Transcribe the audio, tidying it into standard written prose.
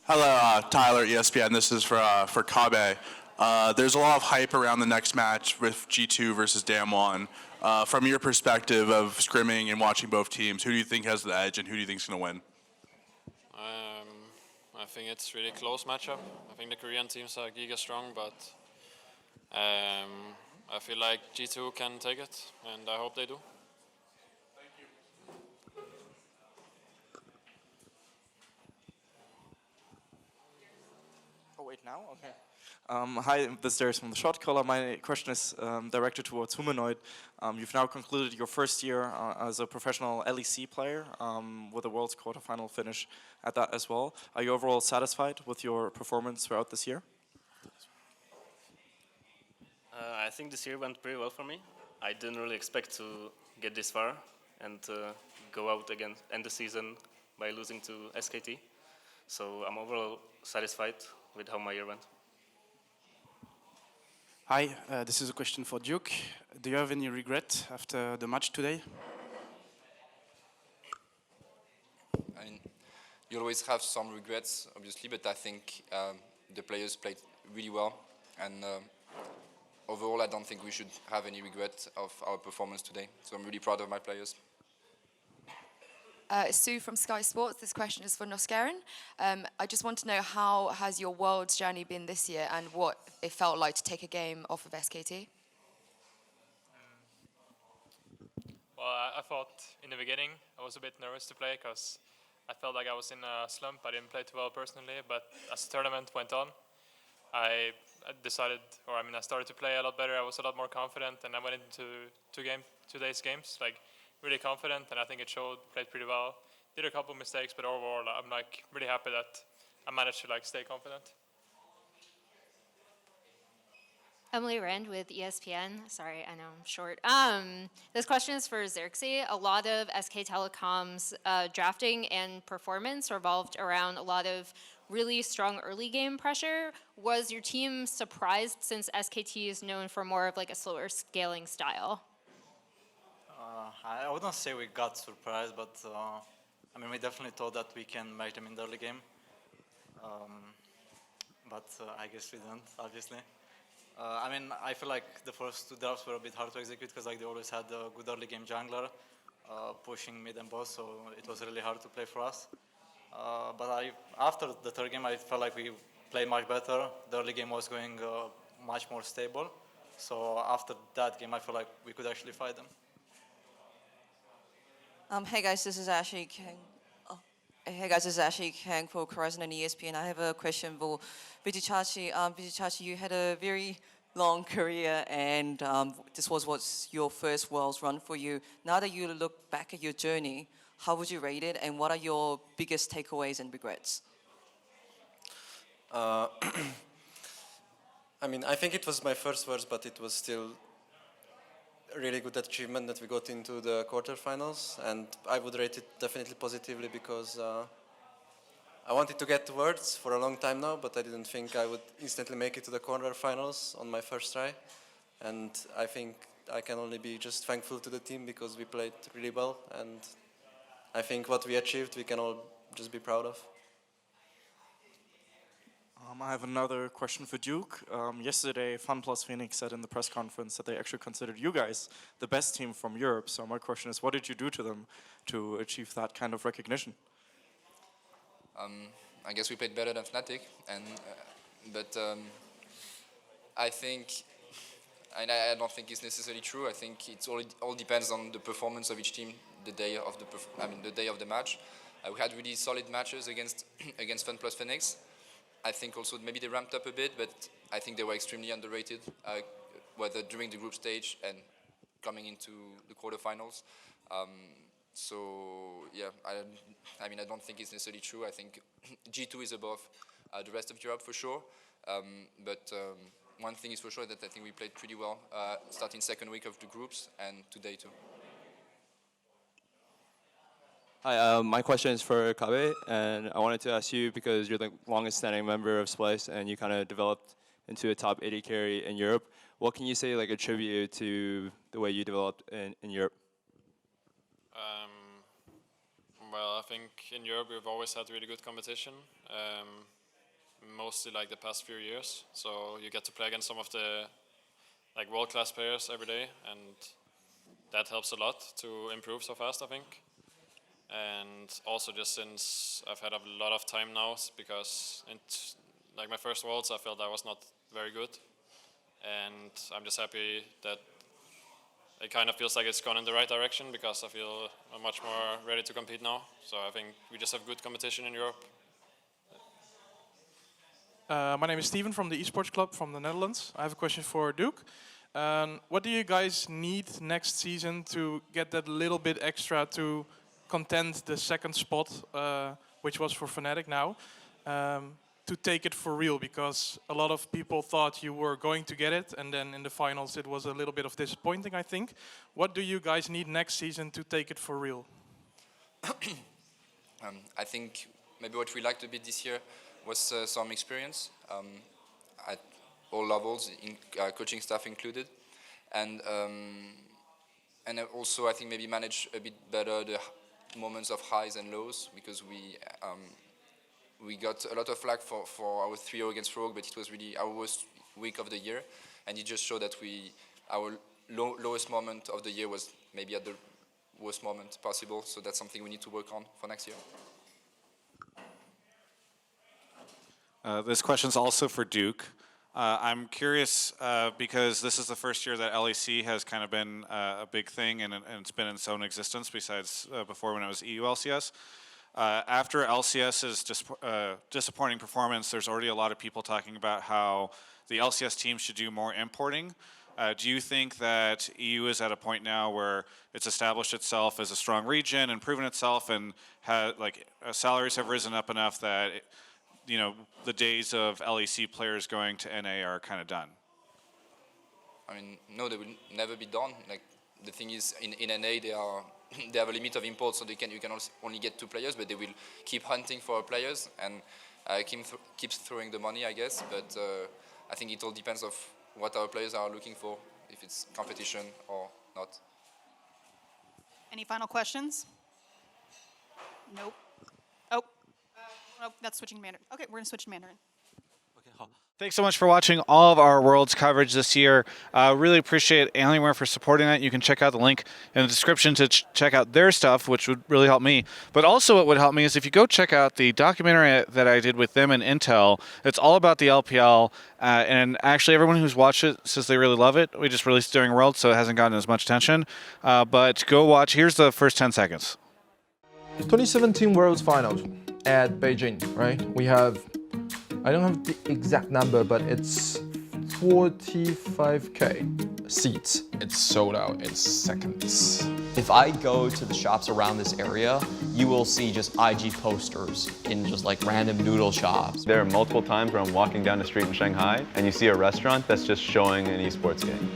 Hello, Tyler, ESPN. This is for Kabe. There's a lot of hype around the next match with G2 versus Damwon. From your perspective of scrimming and watching both teams, who do you think has the edge and who do you think is going to win? I think it's really close matchup. I think the Korean teams are giga strong, but I feel like G2 can take it, and I hope they do. Oh, wait, now? Okay. Hi, this is Darius from the Shot Caller. My question is directed towards Humanoid. You've now concluded your first year as a professional LEC player with a World's quarterfinal finish at that as well. Are you overall satisfied with your performance throughout this year? I think this year went pretty well for me. I didn't really expect to get this far and go out again, end the season by losing to SKT. So I'm overall satisfied with how my year went. Hi, this is a question for Duke. Do you have any regret after the match today? I mean, you always have some regrets, obviously, but I think the players played really well, and overall, I don't think we should have any regret of our performance today. So I'm really proud of my players. Sue from Sky Sports. This question is for Noskeren. I just want to know, how has your Worlds journey been this year and what it felt like to take a game off of SKT? Well, I thought in the beginning I was a bit nervous to play because I felt like I was in a slump. I didn't play too well personally, but as the tournament went on, I started to play a lot better. I was a lot more confident, and I went into today's games really confident, and I think it showed. Played pretty well. Did a couple mistakes, but overall, I'm really happy that I managed to stay confident. Emily Rand with ESPN. Sorry, I know I'm short. This question is for Xerxes. A lot of SK Telecom's drafting and performance revolved around a lot of really strong early game pressure. Was your team surprised, since SKT is known for more of a slower scaling style? I wouldn't say we got surprised, but we definitely thought that we can make them in the early game. But I guess we didn't, obviously. I feel like the first two drafts were a bit hard to execute because they always had a good early game jungler pushing mid and boss, so it was really hard to play for us. But after the third game, I felt like we played much better. The early game was going much more stable. So after that game, I felt like we could actually fight them. Hey guys, this is Ashley Kang. Hey guys, this is Ashley Kang for Horizon and ESPN. I have a question for Vijichachi. Vijichachi, you had a very long career, and this was your first Worlds run for you. Now that you look back at your journey, how would you rate it, and what are your biggest takeaways and regrets? I think it was my first Worlds, but it was still a really good achievement that we got into the quarterfinals, and I would rate it definitely positively because I wanted to get to Worlds for a long time now, but I didn't think I would instantly make it to the quarterfinals on my first try. And I think I can only be just thankful to the team because we played really well, and I think what we achieved we can all just be proud of. I have another question for Duke. Yesterday, FunPlus Phoenix said in the press conference that they actually considered you guys the best team from Europe. So my question is, what did you do to them to achieve that kind of recognition? I guess we played better than Fnatic, but I think, and I don't think it's necessarily true. I think it all depends on the performance of each team the day of the match. We had really solid matches against FunPlus Phoenix. I think also maybe they ramped up a bit, but I think they were extremely underrated, whether during the group stage and coming into the quarterfinals. So yeah, I don't think it's necessarily true. I think G2 is above the rest of Europe for sure. But one thing is for sure, that I think we played pretty well starting second week of the groups and today too. Hi, my question is for Kabe, and I wanted to ask you, because you're the longest standing member of Splyce and you kind of developed into a top 80 carry in Europe, what can you say attribute to the way you developed in Europe? Well, I think in Europe we've always had really good competition. mostly like the past few years. So you get to play against some of the like world-class players every day, and that helps a lot to improve so fast, I think. And also just since I've had a lot of time now, because in like my first Worlds, I felt I was not very good, and I'm just happy that it kind of feels like it's gone in the right direction, because I feel I'm much more ready to compete now. So I think we just have good competition in Europe. My name is Steven from the Esports Club from the Netherlands. I have a question for Duke. What do you guys need next season to get that little bit extra to contend the second spot, which was for Fnatic now, to take it for real? Because a lot of people thought you were going to get it, and then in the finals it was a little bit of disappointing, I think. What do you guys need next season to take it for real? I think maybe what we liked a bit this year was some experience at all levels, coaching staff included, and also I think maybe manage a bit better the moments of highs and lows, because we got a lot of flack for our 3-0 against Rogue, but it was really our worst week of the year, and it just showed that our lowest moment of the year was maybe at the worst moment possible. So that's something we need to work on for next year. This question's also for Duke. I'm curious because this is the first year that LEC has kind of been a big thing, and it's been in its own existence besides before when it was EU LCS. After LCS's disappointing performance, there's already a lot of people talking about how the LCS team should do more importing. Do you think that EU is at a point now where it's established itself as a strong region and proven itself, and salaries have risen up enough that the days of LEC players going to NA are kind of done? I mean, no, they will never be done. Like, the thing is, in NA they have a limit of imports, so you can only get 2 players, but they will keep hunting for players and keeps throwing the money, I guess. But I think it all depends of what our players are looking for, if it's competition or not. Any final questions? Nope. Oh. Nope, that's switching to Mandarin. Okay, we're going to switch to Mandarin. Thanks so much for watching all of our Worlds coverage this year. Really appreciate Alienware for supporting that. You can check out the link in the description to check out their stuff, which would really help me. But also what would help me is if you go check out the documentary that I did with them and Intel. It's all about the LPL, and actually everyone who's watched it says they really love it. We just released it during Worlds, so it hasn't gotten as much attention. But go watch. Here's the first 10 seconds. 2017 Worlds Finals at Beijing, right? We have, I don't have the exact number, but it's 45K seats. It's sold out in seconds. If I go to the shops around this area, you will see just IG posters in just like random noodle shops. There are multiple times where I'm walking down the street in Shanghai and you see a restaurant that's just showing an esports game.